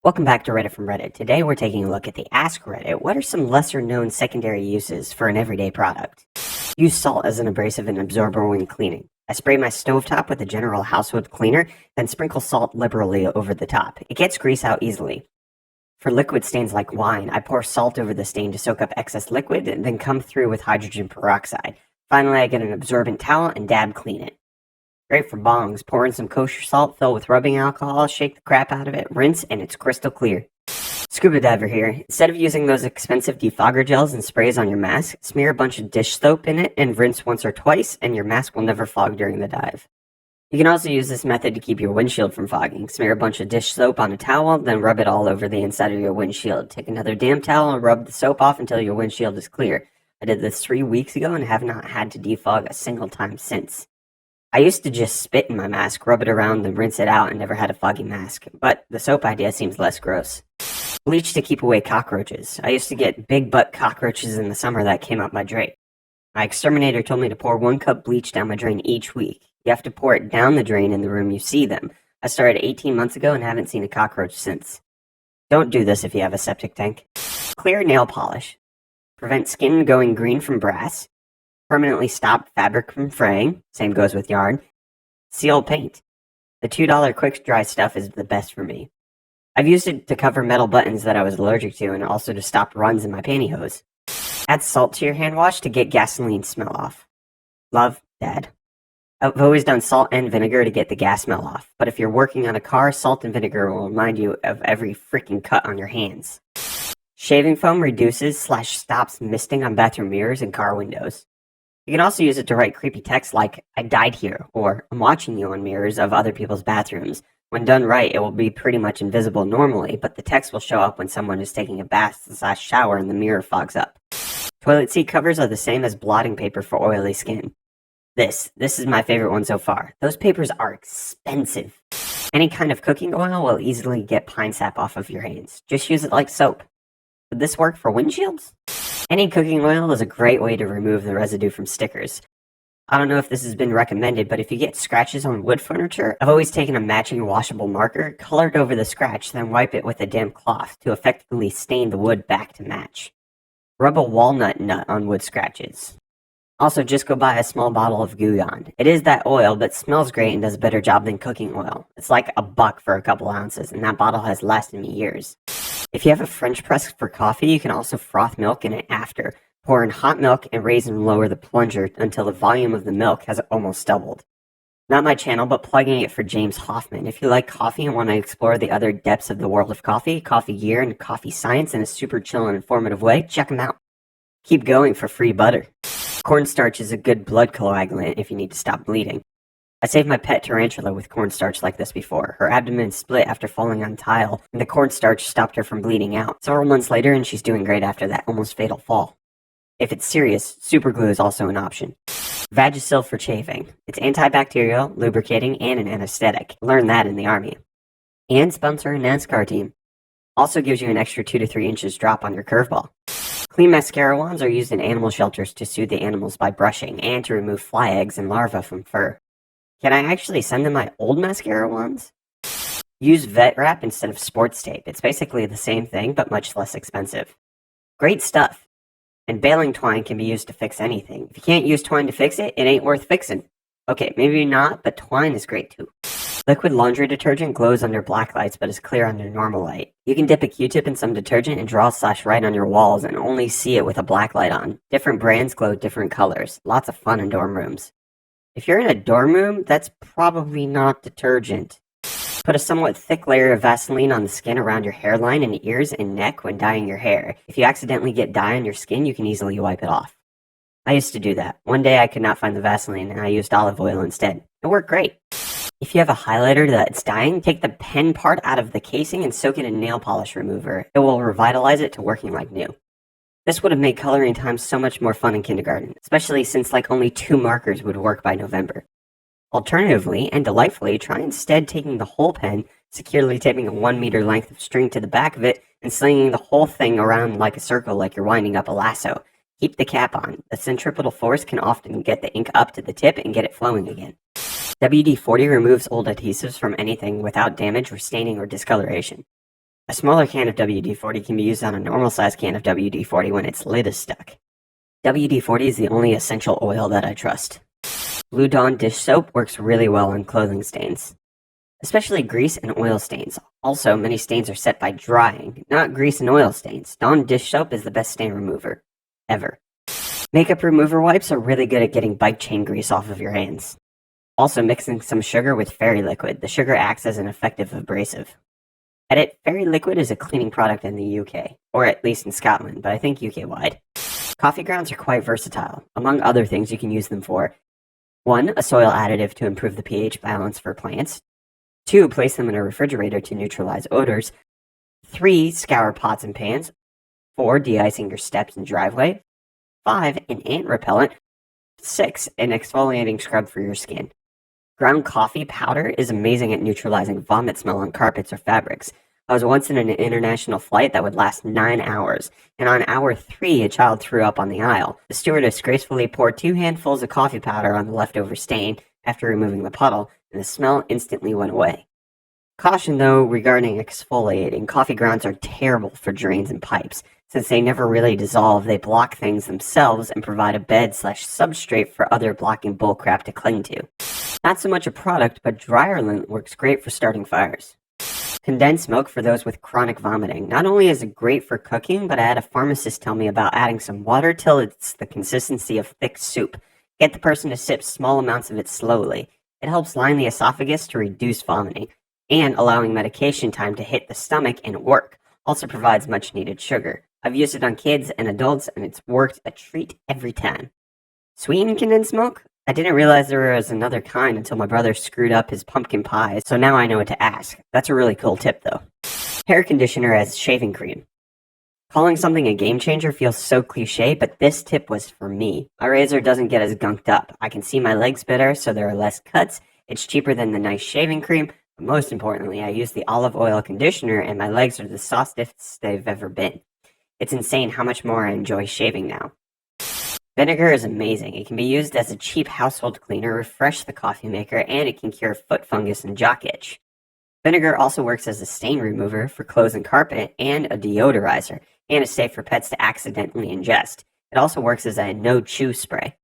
Welcome back to Reddit from Reddit. Today we're taking a look at the AskReddit. What are some lesser known secondary uses for an everyday product? Use salt as an abrasive and absorber when cleaning. I spray my stovetop with a general household cleaner, then sprinkle salt liberally over the top. It gets grease out easily. For liquid stains like wine, I pour salt over the stain to soak up excess liquid, and then come through with hydrogen peroxide. Finally, I get an absorbent towel and dab clean it. Great for bongs. Pour in some kosher salt, fill with rubbing alcohol, shake the crap out of it, rinse, and it's crystal clear. Scuba diver here. Instead of using those expensive defogger gels and sprays on your mask, smear a bunch of dish soap in it and rinse once or twice, and your mask will never fog during the dive. You can also use this method to keep your windshield from fogging. Smear a bunch of dish soap on a towel, then rub it all over the inside of your windshield. Take another damn towel and rub the soap off until your windshield is clear. I did this 3 weeks ago and have not had to defog a single time since. I used to just spit in my mask, rub it around, then rinse it out, and never had a foggy mask. But the soap idea seems less gross. Bleach to keep away cockroaches. I used to get big butt cockroaches in the summer that came up my drain. My exterminator told me to pour 1 cup bleach down my drain each week. You have to pour it down the drain in the room you see them. I started 18 months ago and haven't seen a cockroach since. Don't do this if you have a septic tank. Clear nail polish. Prevent skin going green from brass. Permanently stop fabric from fraying. Same goes with yarn. Seal paint. The $2 quick dry stuff is the best for me. I've used it to cover metal buttons that I was allergic to and also to stop runs in my pantyhose. Add salt to your hand wash to get gasoline smell off. Love, Dad. I've always done salt and vinegar to get the gas smell off, but if you're working on a car, salt and vinegar will remind you of every freaking cut on your hands. Shaving foam reduces/stops misting on bathroom mirrors and car windows. You can also use it to write creepy text like, I died here, or I'm watching you on mirrors of other people's bathrooms. When done right, it will be pretty much invisible normally, but the text will show up when someone is taking a bath/shower and the mirror fogs up. Toilet seat covers are the same as blotting paper for oily skin. This is my favorite one so far. Those papers are expensive. Any kind of cooking oil will easily get pine sap off of your hands. Just use it like soap. Would this work for windshields? Any cooking oil is a great way to remove the residue from stickers. I don't know if this has been recommended, but if you get scratches on wood furniture, I've always taken a matching washable marker, colored over the scratch, then wipe it with a damp cloth to effectively stain the wood back to match. Rub a walnut nut on wood scratches. Also, just go buy a small bottle of Gouyon. It is that oil, but smells great and does a better job than cooking oil. It's like $1 for a couple ounces, and that bottle has lasted me years. If you have a French press for coffee, you can also froth milk in it after. Pour in hot milk and raise and lower the plunger until the volume of the milk has almost doubled. Not my channel, but plugging it for James Hoffman. If you like coffee and want to explore the other depths of the world of coffee, coffee gear, and coffee science in a super chill and informative way, check him out. Keep going for free butter. Cornstarch is a good blood coagulant if you need to stop bleeding. I saved my pet tarantula with cornstarch like this before. Her abdomen split after falling on tile, and the cornstarch stopped her from bleeding out. Several months later, and she's doing great after that almost fatal fall. If it's serious, super glue is also an option. Vagisil for chafing. It's antibacterial, lubricating, and an anesthetic. Learn that in the army. And sponsor a NASCAR team. Also gives you an extra 2 to 3 inches drop on your curveball. Clean mascara wands are used in animal shelters to soothe the animals by brushing and to remove fly eggs and larvae from fur. Can I actually send them my old mascara wands? Use vet wrap instead of sports tape. It's basically the same thing, but much less expensive. Great stuff. And baling twine can be used to fix anything. If you can't use twine to fix it, it ain't worth fixing. Okay, maybe not, but twine is great too. Liquid laundry detergent glows under black lights, but is clear under normal light. You can dip a Q-tip in some detergent and draw/write on your walls and only see it with a black light on. Different brands glow different colors. Lots of fun in dorm rooms. If you're in a dorm room, that's probably not detergent. Put a somewhat thick layer of Vaseline on the skin around your hairline and ears and neck when dyeing your hair. If you accidentally get dye on your skin, you can easily wipe it off. I used to do that. One day I could not find the Vaseline and I used olive oil instead. It worked great. If you have a highlighter that's dying, take the pen part out of the casing and soak it in nail polish remover. It will revitalize it to working like new. This would have made coloring time so much more fun in kindergarten, especially since only 2 markers would work by November. Alternatively, and delightfully, try instead taking the whole pen, securely taping a 1 meter length of string to the back of it, and slinging the whole thing around like a circle like you're winding up a lasso. Keep the cap on. The centripetal force can often get the ink up to the tip and get it flowing again. WD-40 removes old adhesives from anything without damage or staining or discoloration. A smaller can of WD-40 can be used on a normal size can of WD-40 when its lid is stuck. WD-40 is the only essential oil that I trust. Blue Dawn dish soap works really well on clothing stains, especially grease and oil stains. Also, many stains are set by drying, not grease and oil stains. Dawn dish soap is the best stain remover ever. Makeup remover wipes are really good at getting bike chain grease off of your hands. Also, mixing some sugar with fairy liquid. The sugar acts as an effective abrasive. Edit, fairy liquid is a cleaning product in the UK, or at least in Scotland, but I think UK-wide. Coffee grounds are quite versatile. Among other things you can use them for: 1. A soil additive to improve the pH balance for plants. 2. Place them in a refrigerator to neutralize odors. 3. Scour pots and pans. 4. De-icing your steps and driveway. 5. An ant repellent. 6. An exfoliating scrub for your skin. Ground coffee powder is amazing at neutralizing vomit smell on carpets or fabrics. I was once in an international flight that would last 9 hours, and on hour 3 a child threw up on the aisle. The stewardess gracefully poured 2 handfuls of coffee powder on the leftover stain after removing the puddle, and the smell instantly went away. Caution though regarding exfoliating. Coffee grounds are terrible for drains and pipes. Since they never really dissolve, they block things themselves and provide a bed/substrate for other blocking bullcrap to cling to. Not so much a product, but dryer lint works great for starting fires. Condensed milk for those with chronic vomiting. Not only is it great for cooking, but I had a pharmacist tell me about adding some water till it's the consistency of thick soup. Get the person to sip small amounts of it slowly. It helps line the esophagus to reduce vomiting, and allowing medication time to hit the stomach and work. Also provides much needed sugar. I've used it on kids and adults, and it's worked a treat every time. Sweetened condensed milk? I didn't realize there was another kind until my brother screwed up his pumpkin pie, so now I know what to ask. That's a really cool tip though. Hair conditioner as shaving cream. Calling something a game changer feels so cliche, but this tip was for me. My razor doesn't get as gunked up. I can see my legs better, so there are less cuts. It's cheaper than the nice shaving cream, but most importantly, I use the olive oil conditioner and my legs are the softest they've ever been. It's insane how much more I enjoy shaving now. Vinegar is amazing. It can be used as a cheap household cleaner, refresh the coffee maker, and it can cure foot fungus and jock itch. Vinegar also works as a stain remover for clothes and carpet, and a deodorizer, and is safe for pets to accidentally ingest. It also works as a no-chew spray.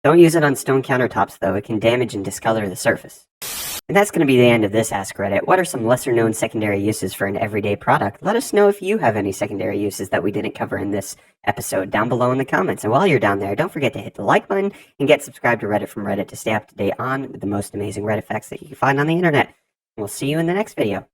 Don't use it on stone countertops though, it can damage and discolor the surface. And that's going to be the end of this Ask Reddit. What are some lesser known secondary uses for an everyday product? Let us know if you have any secondary uses that we didn't cover in this episode down below in the comments. And while you're down there, don't forget to hit the like button and get subscribed to Reddit from Reddit to stay up to date on the most amazing Reddit facts that you can find on the internet. And we'll see you in the next video.